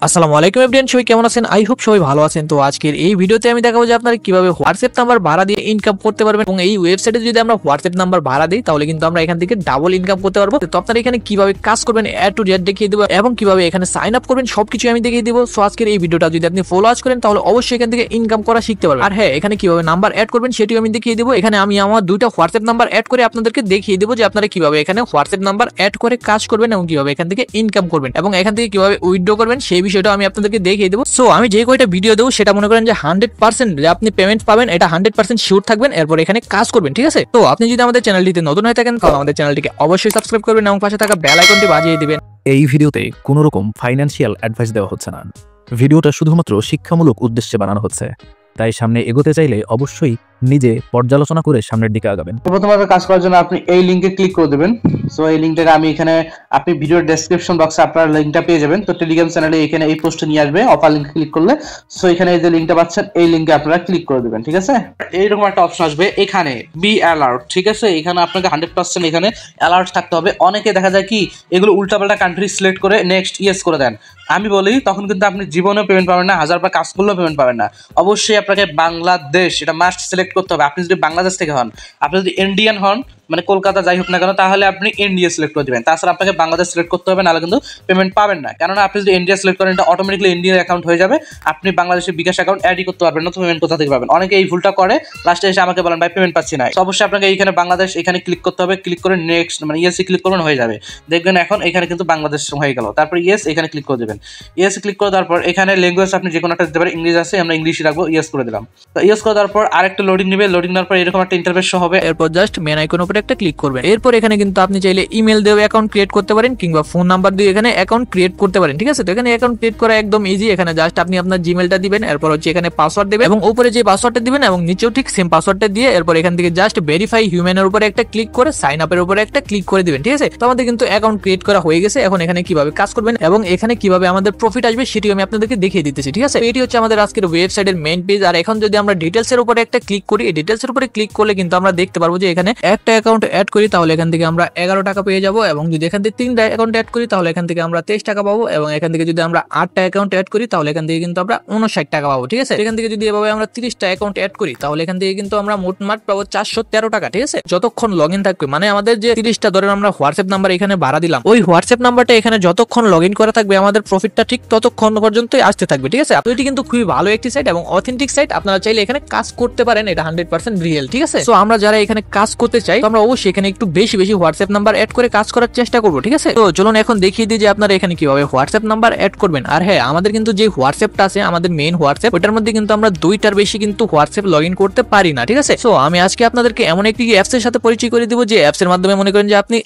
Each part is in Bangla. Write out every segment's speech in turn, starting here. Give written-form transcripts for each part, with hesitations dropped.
আসসালামু আলাইকুম এভরিওয়ান, সবাই কেমন আছেন? আই হোপ সবাই ভালো আছেন। তো আজকের এই ভিডিওতে আমি দেখাবো যে আপনারা কিভাবে হোয়াটসঅ্যাপ নাম্বার ভাড়া দিয়ে ইনকাম করতে পারবেন এবং এই ওয়েবসাইটে যদি আমরা হোয়াটসঅ্যাপ নাম্বার ভাড়া দিই তাহলে কিন্তু আমরা এখান থেকে ডাবল ইনকাম করতে পারবো। তো আপনারা এখানে কিভাবে কাজ করবেন এ টু জেড দেখিয়ে দেবো এবং কিভাবে এখানে সাইন আপ করবেন সবকিছু আমি দেখিয়ে দেবো। সো আজকের এই ভিডিওটা যদি আপনি ফলো করেন তাহলে অবশ্যই এখান থেকে ইনকাম করা শিখতে পারবেন। আর হ্যাঁ, এখানে কিভাবে নাম্বার অ্যাড করবেন সেটিও আমি দেখিয়ে দেবো। এখানে আমি আমার দুইটা হোয়াটসঅ্যাপ নাম্বার অ্যাড করে আপনাদেরকে দেখিয়ে দেবো যে আপনারা কিভাবে এখানে হোয়াটসঅ্যাপ নাম্বার অ্যাড করে কাজ করবেন এবং কিভাবে এখান থেকে ইনকাম করবেন এবং এখান থেকে কিভাবে উইথড্র করবেন সেই বিষয়টা আমি আপনাদেরকে দেখিয়ে দেবো। সো আমি যে কয়টা ভিডিও দেবো সেটা মনে করেন যে 100% যে আপনি পেমেন্ট পাবেন, এটা 100% শিওর থাকবেন। এরপর এখানে কাজ করবেন, ঠিক আছে? তো আপনি যদি আমাদের চ্যানেলটিতে নতুন হয়ে থাকেন তাহলে আমাদের চ্যানেলটিকে অবশ্যই সাবস্ক্রাইব করবেন এবং পাশে থাকা বেল আইকনটি বাজিয়ে দিবেন। এই ভিডিওতে কোনো রকম ফাইন্যান্সিয়াল অ্যাডভাইস দেওয়া হচ্ছে না। ভিডিওটা শুধুমাত্র শিক্ষামূলক উদ্দেশ্যে বানানো হচ্ছে, তাই সামনে এগোতে চাইলে অবশ্যই নিজে পর্যালোচনা করে সামনের দিকে আগাবেন। প্রথমভাবে কাজ করার জন্য আপনি এই লিংকে ক্লিক করে দেবেন। সো এই লিংকটা আমি এখানে আপনি ভিডিওর ডেসক্রিপশন বক্সে আপনার লিংকটা পেয়ে যাবেন। তো টেলিগ্রাম চ্যানেলে এখানে এই পোস্টে নিয়ে আসবে, অফার লিংকে ক্লিক করলে। সো এখানে এই যে লিংকটা পাচ্ছেন এই লিংকে আপনারা ক্লিক করে দেবেন, ঠিক আছে? এইরকম একটা অপশন আসবে এখানে বি অ্যালার্ট, ঠিক আছে? এখানে আপনাকে 100% এখানে অ্যালার্ট থাকতে হবে। অনেকে দেখা যায় কি এগুলো উল্টাপাল্টা কান্ট্রি সিলেক্ট করে নেক্সট ইয়েস করে দেন। আমি বলি তখন কিন্তু আপনি জীবনেও পেমেন্ট পাবেন না, 1000 কাজ করলেও পেমেন্ট পাবেন না। অবশ্যই আপনাকে বাংলাদেশ এটা মাস্ট সিলেক্ট করতে হবে। আপনি যদি বাংলাদেশ থেকে হন, আপনি যদি ইন্ডিয়ান হন মানে কলকাতা যাই হোক না কেন, তাহলে আপনি ইন্ডিয়া সিলেক্ট করে দেবেন। তাছাড়া আপনাকে বাংলাদেশ সিলেক্ট করতে হবে, নাহলে কিন্তু পেমেন্ট পাবেন না। কেননা আপনি যদি ইন্ডিয়া সিলেক্ট করেন এটা অটোমেটিকলি ইন্ডিয়ান অ্যাকাউন্ট হয়ে যাবে, আপনি বাংলাদেশের বিকাশ অ্যাকাউন্ট অ্যাডই করতে পারবেন না। তো পেমেন্ট কোথা থেকে পাবেন? অনেকে এই ভুলটা করে, লাস্টে এসে আমাকে বলেন ভাই পেমেন্ট পাচ্ছি না। তো অবশ্যই আপনাকে এইখানে বাংলাদেশ এখানে ক্লিক করতে হবে, ক্লিক করে নেক্সট মানে ইয়েসি ক্লিক করবেন, হয়ে যাবে। দেখবেন এখন এখানে কিন্তু বাংলাদেশ হয়ে গেল। তারপর ইয়েস এখানে ক্লিক করে দেবেন। ইয়েস ক্লিক করে দেওয়ার পর এখানে ল্যাঙ্গুয়েজ আপনি যে কোনো একটা দিতে পারেন, ইংলিশ আছে আমরা ইংলিশই রাখবো, ইয়েস করে দিলাম। তো ইয়েস করে দেওয়ার পর আরেকটা লোডিং নেবে, লোডিং নেওয়ার পর এরকম একটা ইন্টারফেস শো হবে। এরপর জাস্ট মেন আইকন উপরে একটা ক্লিক করবেন। এরপর এখানে কিন্তু আপনি চাইলে ইমেল দিয়ে অ্যাকাউন্ট ক্রিয়েট করতে পারেন কিংবা ফোন নাম্বার দিয়ে এখানে অ্যাকাউন্ট ক্রিয়েট করতে পারেন, ঠিক আছে? তো এখানে অ্যাকাউন্ট ক্রিয়েট করা একদম ইজি। এখানে জাস্ট আপনি আপনার জিমেলটা দিবেন, এরপর হচ্ছে এখানে পাসওয়ার্ড দিবেন এবং উপরে যে পাসওয়ার্ডটা দিবেন এবং নিচেও ঠিক সেম পাসওয়ার্ডটা দিয়ে এরপর এখান থেকে জাস্ট ভেরিফাই হিউম্যানের উপরে একটা ক্লিক করে সাইন আপের উপরে একটা ক্লিক করে দিবেন, ঠিক আছে? তো আমাদের কিন্তু অ্যাকাউন্ট ক্রিয়েট করা হয়ে গেছে। এখন এখানে কিভাবে কাজ করবেন এবং এখানে কিভাবে আমাদের প্রফিট আসবে সেটিও আমি আপনাদেরকে দেখিয়ে দিতেছি, ঠিক আছে? এটি হচ্ছে আমাদের আজকের ওয়েবসাইটের মেইন পেজ। আর এখন যদি আমরা ডিটেলস এর উপরে একটা ক্লিক করি, এই ডিটেলস এর উপরে ক্লিক করলে কিন্তু আমরা দেখতে পারবো যে এখানে একটা অ্যাকাউন্ট অ্যাড করি তাহলে এখান থেকে আমরা 11 টাকা পেয়ে যাবো এবং যদি এখান থেকে 3টা অ্যাকাউন্ট অ্যাড করি তাহলে এখান থেকে আমরা 23 টাকা পাবো এবং এখান থেকে যদি আমরা 8টা অ্যাকাউন্ট অ্যাড করি তাহলে এখান থেকে কিন্তু আমরা 59 টাকা পাবো, ঠিক আছে? এখান থেকে যদি এভাবে আমরা 30টা অ্যাকাউন্ট অ্যাড করি তাহলে এখান থেকে কিন্তু আমরা মোটমাট পাবো 413 টাকা, ঠিক আছে? যতক্ষণ লগ ইন থাকবে, মানে আমাদের যে 30টা ধরেন আমরা হোয়াটসঅ্যাপ নাম্বার এখানে ভাড়া দিলাম, ওই হোয়াটসঅ্যাপ নাম্বারটা এখানে যতক্ষণ লগ ইন করা থাকবে আমাদের প্রফিটটা ঠিক ততক্ষণ পর্যন্তই আসতে থাকবে, ঠিক আছে? তো এটি কিন্তু খুবই ভালো একটি সাইট এবং অথেন্টিক সাইট। আপনারা চাইলে এখানে কাজ করতে পারেন, এটা 100% রিয়েল, ঠিক আছে? তো আমরা যারা এখানে কাজ করতে চাই আমরা অবশ্যই এখানে একটু বেশি বেশি হোয়াটসঅ্যাপ নাম্বার অ্যাড করে কাজ করার চেষ্টা করবো, ঠিক আছে? তো চলুন এখন দেখিয়ে দিই যে আপনারা এখানে কিভাবে হোয়াটসঅ্যাপ নাম্বার অ্যাড করবেন। আর হ্যাঁ, আমাদের কিন্তু যে হোয়াটসঅ্যাপটা আছে আমাদের মেইন হোয়াটসঅ্যাপ, ওটার মধ্যে কিন্তু আমরা 2টার বেশি কিন্তু হোয়াটসঅ্যাপ লগ ইন করতে পারি না, ঠিক আছে? তো আমি আজকে আপনাদেরকে এমন একটি অ্যাপস এর সাথে পরিচয় করে দিব যে অ্যাপস এর মাধ্যমে মনে করেন যে আপনি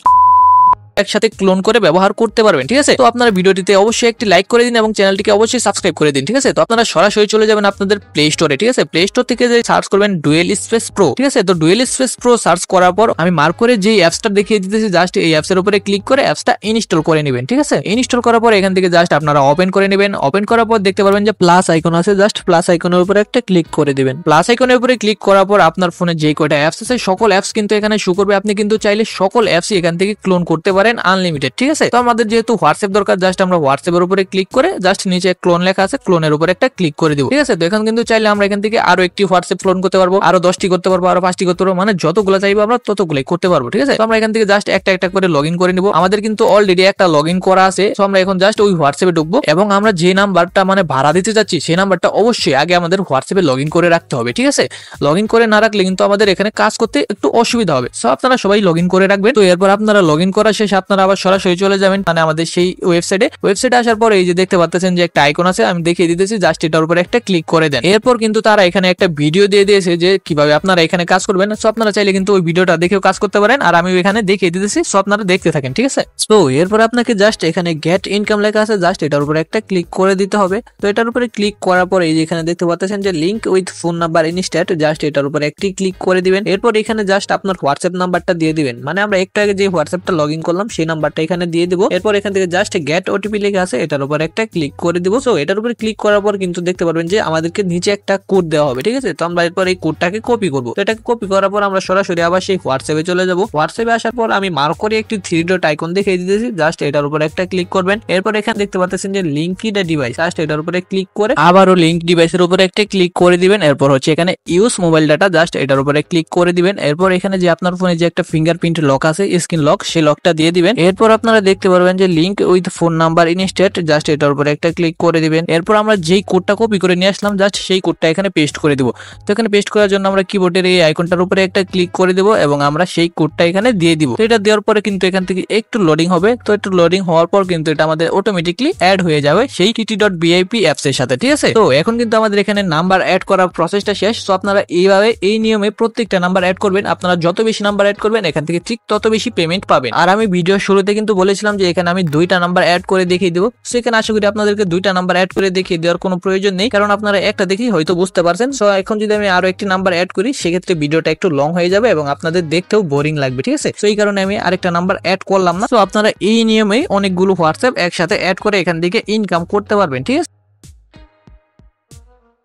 একসাথে ক্লোন করে ব্যবহার করতে পারবেন, ঠিক আছে? তো আপনারা ভিডিওটিতে অবশ্যই একটি লাইক করে দিন এবং চ্যানেলটিকে অবশ্যই সাবস্ক্রাইব করে দিন, ঠিক আছে? তো আপনারা সরাসরি চলে যাবেন আপনাদের প্লে স্টোরে, ঠিক আছে? প্লে স্টোর থেকে যে সার্চ করবেন ডুয়েল স্পেস প্রো, ঠিক আছে? তো ডুয়েল স্পেস প্রো সার্চ করার পর আমি মার্ক করে যে অ্যাপসটা দেখিয়ে দিতেছি, জাস্ট এই অ্যাপসের উপরে ক্লিক করে অ্যাপসটা ইনস্টল করে নেবেন, ঠিক আছে? ইনস্টল করার পর এখান থেকে জাস্ট আপনারা ওপেন করে নেবেন। ওপেন করার পর দেখতে পারবেন যে প্লাস আইকন আছে, জাস্ট প্লাস আইকনের উপরে একটা ক্লিক করে দিবেন। প্লাস আইকনের উপরে ক্লিক করার পর আপনার ফোনে যে কয়টা অ্যাপস আছে সকল অ্যাপস কিন্তু এখানে শো করবে। আপনি কিন্তু চাইলে সকল অ্যাপসই এখান থেকে ক্লোন করতে পারেন আনলিমিটেড, ঠিক আছে? তো আমাদের যেহেতু হোয়াটসঅ্যাপ দরকার, জাস্ট আমরা হোয়াটসঅ্যাপের উপরে ক্লিক করে জাস্ট নিচে ক্লোন লেখা আছে, ক্লোনের উপরে একটা ক্লিক করে দিব, ঠিক আছে? তো এখন কিন্তু চাইলে আমরা এখান থেকে আরো একটি হোয়াটসঅ্যাপ ক্লোন করতে পারবো, আরো 10টি করতে পারবো, আরো 5টি করতে পারবো, মানে যতগুলো চাইবো আমরা ততগুলোই করতে পারবো, ঠিক আছে? তো আমরা এখান থেকে জাস্ট একটা একটা করে লগ ইন করে নিব। আমাদের কিন্তু অলরেডি একটা লগ ইন করা আছে। তো আমরা এখন জাস্ট ওই হোয়াটসঅ্যাপে ঢুকবো এবং আমরা যে নাম্বারটা মানে ভাড়া দিতে যাচ্ছি সেই নাম্বারটা অবশ্যই আগে আমাদের হোয়াটসঅ্যাপে লগ ইন করে রাখতে হবে, ঠিক আছে? লগ ইন করে না রাখলে কিন্তু আমাদের এখানে কাজ করতে একটু অসুবিধা হবে। সো আপনারা সবাই লগ ইন করে রাখবেন। তো এরপর আপনারা লগ ইন করা শেষে আপনারা আবার সরাসরি চলে যাবেন মানে আমাদের সেই ওয়েবসাইটে আসার পর এই যে দেখতে পাচ্ছেন যে একটা আইকন আছে, আমি দেখিয়ে দিতেছি, জাস্ট এটার উপরে একটা ক্লিক করে দেন। এরপর কিন্তু তারা এখানে একটা ভিডিও দিয়ে দিয়েছে যে কিভাবে আপনারা এখানে কাজ করবেন। সো আপনারা চাইলে কিন্তু ওই ভিডিওটা দেখেও কাজ করতে পারেন আর আমি এখানে দেখিয়ে দিতেছি। সো আপনারা দেখতে থাকেন, ঠিক আছে? তো এরপর আপনাকে জাস্ট এখানে গেট ইনকাম লেখা আছে, জাস্ট এটার উপরে একটা ক্লিক করে দিতে হবে। তো এটার উপরে ক্লিক করার পর এই যে এখানে দেখতে পাচ্ছেন যে link with phone number instant, just এটার উপরে একটি ক্লিক করে দিবেন। এরপর এখানে জাস্ট আপনার হোয়াটসঅ্যাপ নাম্বারটা দিয়ে দিবেন। মানে আমরা একটু আগে যে হোয়াটসঅ্যাপটা লগ ইন করলাম করলাম সেই নাম্বারটা এখানে দিয়ে দিব। এরপর এখান থেকে জাস্ট গেট ওটিপি লেখা আছে এটার উপর একটা ক্লিক করে দিব। সো এটার উপরে ক্লিক করার পর কিন্তু দেখতে পারবেন যে আমাদেরকে নিচে একটা কোড দেওয়া হবে, ঠিক আছে। তো আমরা এরপর এই কোডটাকে কপি করব। তো এটাকে কপি করার পর আমরা সরাসরি আবার সেই হোয়াটসঅ্যাপে চলে যাব। হোয়াটসঅ্যাপে আসার পর আমি মার্ক করে একটি 3 ডট আইকন দেখিয়ে দিতেছি, জাস্ট এটার উপর একটা ক্লিক করবেন। এরপর এখানে দেখতে পাচ্ছেন যে লিংক দ্য ডিভাইস, জাস্ট এটার উপরে ক্লিক করে আবারও লিংক ডিভাইসের উপরে একটা ক্লিক করে দিবেন। এরপর হচ্ছে এখানে ইউজ মোবাইল ডাটা, জাস্ট এটার উপরে ক্লিক করে দিবেন। এরপর এখানে যে আপনার ফোনে যে একটা ফিঙ্গারপ্রিন্ট লক আছে, স্ক্রিন লক, সেই লকটা দিয়ে দিবেন। এরপর আপনারা দেখতে পারবেন যে link with phone number instead, just এটার উপরে একটা ক্লিক করে দিবেন। এরপর আমরা যেই কোডটা কপি করে নিয়ে আসলাম জাস্ট সেই কোডটা এখানে পেস্ট করে দিব। তো এখানে পেস্ট করার জন্য আমরা কিবোর্ডের এই আইকনটার উপরে একটা ক্লিক করে দেব এবং আমরা সেই কোডটা এখানে দিয়ে দিব। তো এটা দেওয়ার পরে কিন্তু এখান থেকে একটু লোডিং হবে। তো একটু লোডিং হওয়ার পর কিন্তু এটা আমাদের অটোমেটিকলি অ্যাড হয়ে যাবে সেই tt.vip অ্যাপস এর সাথে, ঠিক আছে। তো এখন কিন্তু আমাদের এখানে নাম্বার অ্যাড করার প্রসেসটা শেষ। তো আপনারা এইভাবে এই নিয়মে প্রত্যেকটা নাম্বার অ্যাড করবেন। আপনারা যত বেশি নাম্বার অ্যাড করবেন এখান থেকে ঠিক তত বেশি পেমেন্ট পাবেন। আর আমি ভিডিও শুরুতে কিন্তু বলেছিলাম যে এখানে আমি 2টা নাম্বার অ্যাড করে দেখিয়ে দেবো। সেখানে আশা করি আপনাদেরকে 2টা নাম্বার অ্যাড করে দেখিয়ে দেওয়ার কোনো প্রয়োজন নেই, কারণ আপনারা একটা দেখেই হয়তো বুঝতে পারছেন। সো এখন যদি আমি আরো একটি নাম্বার অ্যাড করি সেক্ষেত্রে ভিডিওটা একটু লং হয়ে যাবে এবং আপনাদের দেখতেও বোরিং লাগবে, ঠিক আছে। তো এই কারণে আমি আরেকটা নাম্বার অ্যাড করলাম না। তো আপনারা এই নিয়মে অনেকগুলো হোয়াটসঅ্যাপ একসাথে অ্যাড করে এখান থেকে ইনকাম করতে পারবেন, ঠিক আছে।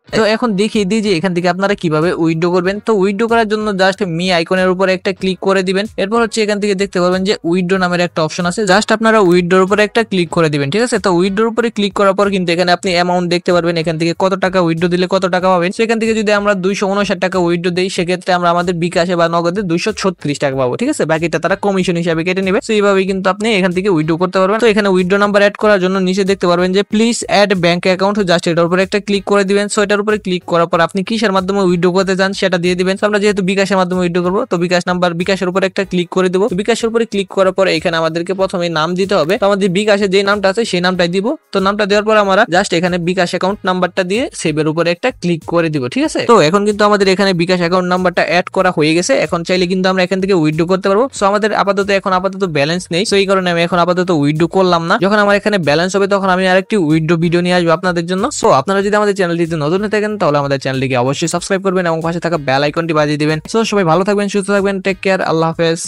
তো এখন দেখিয়ে দিই যে এখান থেকে আপনারা কিভাবে উইথড্র করবেন। তো উইথড্র করার জন্য জাস্ট মি আইকনের উপরে একটা ক্লিক করে দিবেন। এরপর হচ্ছে এখান থেকে দেখতে পাবেন যে উইথড্র নামের একটা অপশন আছে, জাস্ট আপনারা উইথড্রর উপরে একটা ক্লিক করে দিবেন, ঠিক আছে। তো উইথড্রর উপরে ক্লিক করার পর কিন্তু এখানে আপনি অ্যামাউন্ট দেখতে পারবেন, এখান থেকে কত টাকা উইথড্র দিলে কত টাকা পাবেন। সেখান থেকে যদি আমরা 259 টাকা উইথড্র দিই সেক্ষেত্রে আমরা আমাদের বিকাশে বা নগদে 236 টাকা পাবো, ঠিক আছে। বাকিটা তারা কমিশন হিসাবে কেটে নেবে। তো এইভাবে কিন্তু আপনি এখান থেকে উইথড্র করতে পারবেন। তো এখানে উইথড্র নাম্বার অ্যাড করার জন্য নিচে দেখতে পারবেন যে please add bank account, just এটার উপরে একটা ক্লিক করে দিবেন। সো এটার উপরে ক্লিক করার পর আপনি কিসের মাধ্যমে উইথড্র করতে চান সেটা দিয়ে দিবেন। আমরা যেহেতু বিকাশের মাধ্যমে উইথড্র করব, তো বিকাশ নাম্বার, বিকাশের উপরে একটা ক্লিক করে দেব। বিকাশের উপরে ক্লিক করার পর এখানে আমাদেরকে প্রথমে নাম দিতে হবে। তো আমাদের বিকাশে যে নামটা আছে সেই নামটাই দিব। তো নামটা দেওয়ার পর আমরা জাস্ট এখানে বিকাশ অ্যাকাউন্ট নাম্বারটা দিয়ে সেভের উপরে একটা ক্লিক করে দিব, ঠিক আছে। তো এখন কিন্তু আমাদের এখানে বিকাশ অ্যাকাউন্ট নাম্বারটা অ্যাড করা হয়ে গেছে। এখন চাইলে কিন্তু আমরা এখান থেকে উইথড্র করতে পারবো। সো আমাদের আপাতত ব্যালেন্স নেই, সো এই কারণে আমি এখন আপাতত উইথড্র করলাম না। যখন আমার এখানে ব্যালেন্স হবে তখন আমি আরেকটি উইথড্র ভিডিও নিয়ে আসবো আপনাদের জন্য। সো আপনারা যদি আমাদের চ্যানেলটিতে নতুন হয়ে থাকেন তাহলে আমাদের চ্যানেলটিকে অবশ্যই সাবস্ক্রাইব করবেন এবং পাশে থাকা বেল আইকনটি বাজিয়ে দিবেন। সো সবাই ভালো থাকবেন, সুস্থ থাকবেন, টেক কেয়ার, আল্লাহ হাফেজ।